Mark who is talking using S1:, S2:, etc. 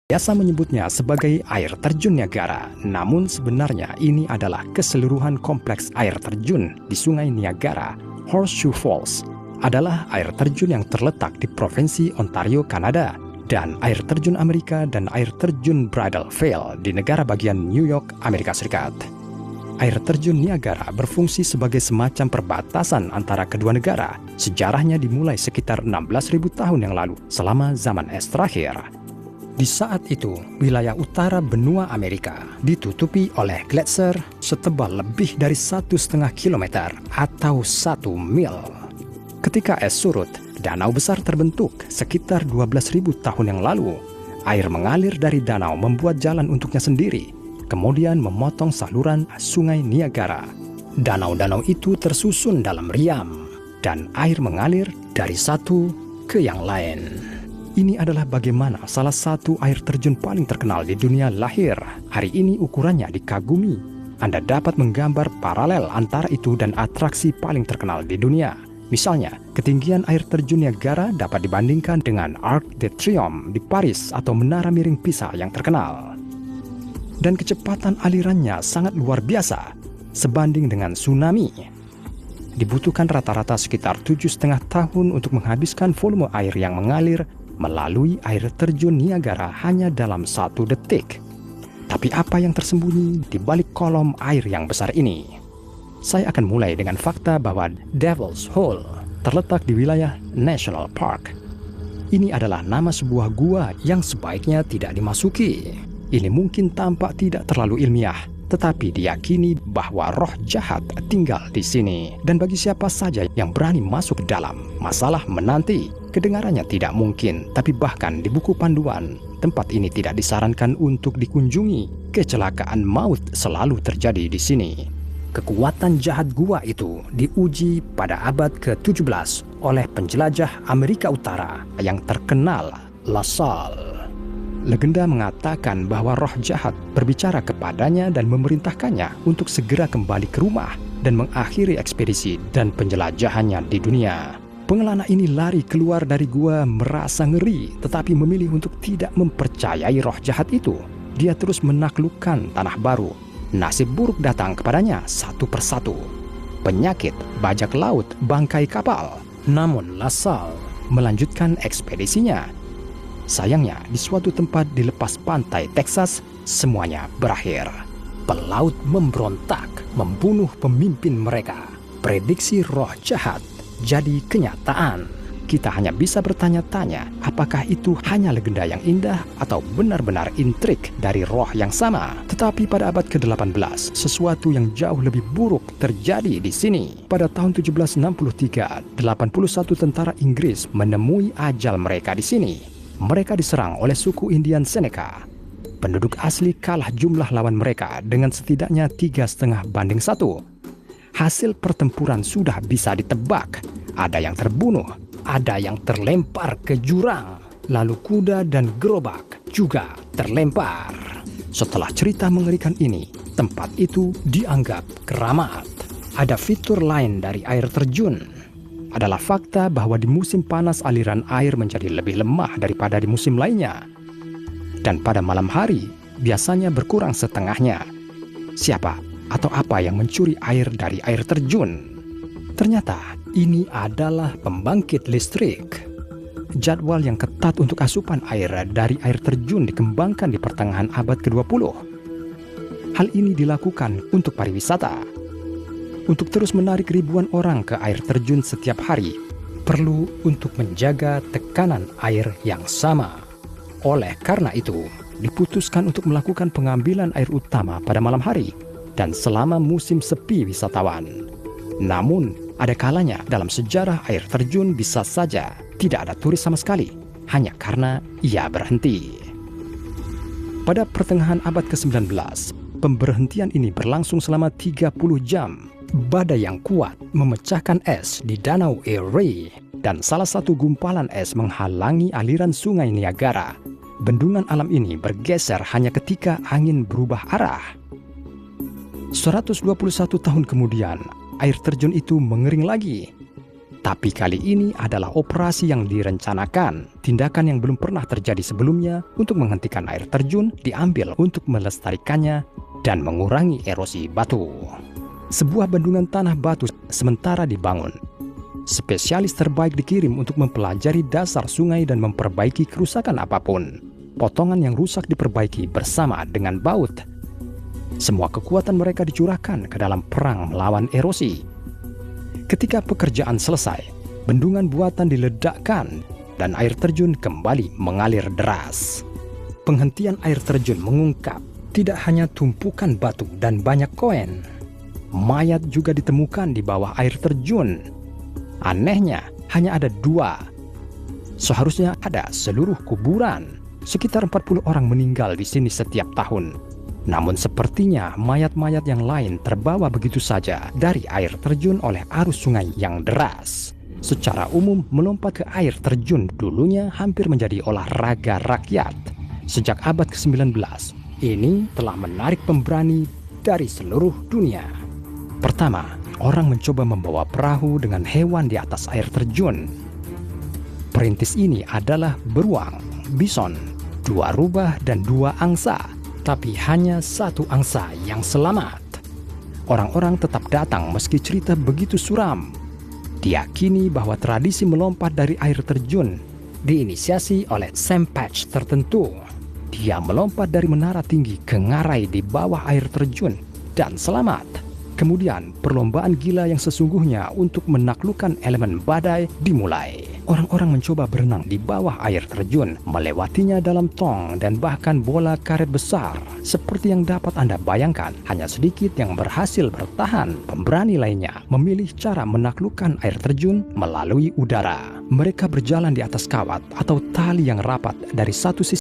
S1: biasa menyebutnya sebagai air terjun Niagara, namun sebenarnya ini adalah keseluruhan kompleks air terjun di Sungai Niagara. Horseshoe Falls adalah air terjun yang terletak di Provinsi Ontario, Kanada, dan air terjun Amerika dan air terjun Bridal Veil di negara bagian New York, Amerika Serikat. Air terjun Niagara berfungsi sebagai semacam perbatasan antara kedua negara. Sejarahnya dimulai sekitar 16.000 tahun yang lalu, selama zaman es terakhir. Di saat itu, wilayah utara benua Amerika ditutupi oleh gletser setebal lebih dari 1,5 kilometer atau 1 mil. Ketika es surut, danau besar terbentuk sekitar 12.000 tahun yang lalu. Air mengalir dari danau membuat jalan untuknya sendiri, kemudian memotong saluran Sungai Niagara. Danau-danau itu tersusun dalam riam, dan air mengalir dari satu ke yang lain. Ini adalah bagaimana salah satu air terjun paling terkenal di dunia lahir. Hari ini ukurannya dikagumi. Anda dapat menggambar paralel antara itu dan atraksi paling terkenal di dunia. Misalnya, ketinggian air terjun Niagara dapat dibandingkan dengan Arc de Triomphe di Paris atau menara miring Pisa yang terkenal. Dan kecepatan alirannya sangat luar biasa, sebanding dengan tsunami. Dibutuhkan rata-rata sekitar 7,5 tahun untuk menghabiskan volume air yang mengalir melalui air terjun Niagara hanya dalam 1 detik. Tapi apa yang tersembunyi di balik kolom air yang besar ini? Saya akan mulai dengan fakta bahwa Devil's Hole terletak di wilayah National Park. Ini adalah nama sebuah gua yang sebaiknya tidak dimasuki. Ini mungkin tampak tidak terlalu ilmiah, tetapi diyakini bahwa roh jahat tinggal di sini. Dan bagi siapa saja yang berani masuk ke dalam, masalah menanti. Kedengarannya tidak mungkin, tapi bahkan di buku panduan, tempat ini tidak disarankan untuk dikunjungi. Kecelakaan maut selalu terjadi di sini. Kekuatan jahat gua itu diuji pada abad ke-17 oleh penjelajah Amerika Utara yang terkenal, La Salle. Legenda mengatakan bahwa roh jahat berbicara kepadanya dan memerintahkannya untuk segera kembali ke rumah dan mengakhiri ekspedisi dan penjelajahannya di dunia. Pengelana ini lari keluar dari gua merasa ngeri, tetapi memilih untuk tidak mempercayai roh jahat itu. Dia terus menaklukkan tanah baru. Nasib buruk datang kepadanya satu persatu. Penyakit, bajak laut, bangkai kapal. Namun La Salle melanjutkan ekspedisinya. Sayangnya, di suatu tempat di lepas pantai Texas, semuanya berakhir. Pelaut memberontak, membunuh pemimpin mereka. Prediksi roh jahat jadi kenyataan. Kita hanya bisa bertanya-tanya, apakah itu hanya legenda yang indah atau benar-benar intrik dari roh yang sama? Tetapi pada abad ke-18, sesuatu yang jauh lebih buruk terjadi di sini. Pada tahun 1763, 81 tentara Inggris menemui ajal mereka di sini. Mereka diserang oleh suku Indian Seneca. Penduduk asli kalah jumlah lawan mereka dengan setidaknya 3,5-1. Hasil pertempuran sudah bisa ditebak. Ada yang terbunuh, ada yang terlempar ke jurang, lalu kuda dan gerobak juga terlempar. Setelah cerita mengerikan ini, tempat itu dianggap keramat. Ada fitur lain dari air terjun. Adalah fakta bahwa di musim panas aliran air menjadi lebih lemah daripada di musim lainnya. Dan pada malam hari, biasanya berkurang setengahnya. Siapa atau apa yang mencuri air dari air terjun? Ternyata ini adalah pembangkit listrik. Jadwal yang ketat untuk asupan air dari air terjun dikembangkan di pertengahan abad ke-20. Hal ini dilakukan untuk pariwisata. Untuk terus menarik ribuan orang ke air terjun setiap hari, perlu untuk menjaga tekanan air yang sama. Oleh karena itu, diputuskan untuk melakukan pengambilan air utama pada malam hari dan selama musim sepi wisatawan. Namun, ada kalanya dalam sejarah air terjun bisa saja tidak ada turis sama sekali, hanya karena ia berhenti. Pada pertengahan abad ke-19, pemberhentian ini berlangsung selama 30 jam. Badai yang kuat memecahkan es di Danau Erie, dan salah satu gumpalan es menghalangi aliran Sungai Niagara. Bendungan alam ini bergeser hanya ketika angin berubah arah. 121 tahun kemudian, air terjun itu mengering lagi. Tapi kali ini adalah operasi yang direncanakan. Tindakan yang belum pernah terjadi sebelumnya untuk menghentikan air terjun diambil untuk melestarikannya dan mengurangi erosi batu. Sebuah bendungan tanah batu sementara dibangun. Spesialis terbaik dikirim untuk mempelajari dasar sungai dan memperbaiki kerusakan apapun. Potongan yang rusak diperbaiki bersama dengan baut. Semua kekuatan mereka dicurahkan ke dalam perang melawan erosi. Ketika pekerjaan selesai, bendungan buatan diledakkan dan air terjun kembali mengalir deras. Penghentian air terjun mengungkap tidak hanya tumpukan batu dan banyak koin. Mayat juga ditemukan di bawah air terjun. Anehnya, hanya ada 2. Seharusnya ada seluruh kuburan. Sekitar 40 orang meninggal di sini setiap tahun. Namun sepertinya mayat-mayat yang lain terbawa begitu saja dari air terjun oleh arus sungai yang deras. Secara umum, melompat ke air terjun dulunya hampir menjadi olahraga rakyat. Sejak abad ke-19, ini telah menarik pemberani dari seluruh dunia. Pertama, orang mencoba membawa perahu dengan hewan di atas air terjun. Perintis ini adalah beruang, bison, 2 rubah dan 2 angsa. Tapi hanya 1 angsa yang selamat. Orang-orang tetap datang meski cerita begitu suram. Diyakini bahwa tradisi melompat dari air terjun diinisiasi oleh Sam Patch tertentu. Dia melompat dari menara tinggi ke ngarai di bawah air terjun dan selamat. Kemudian perlombaan gila yang sesungguhnya untuk menaklukkan elemen badai dimulai. Orang-orang mencoba berenang di bawah air terjun, melewatinya dalam tong dan bahkan bola karet besar. Seperti yang dapat Anda bayangkan, hanya sedikit yang berhasil bertahan. Pemberani lainnya memilih cara menaklukkan air terjun melalui udara. Mereka berjalan di atas kawat atau tali yang rapat dari satu sisi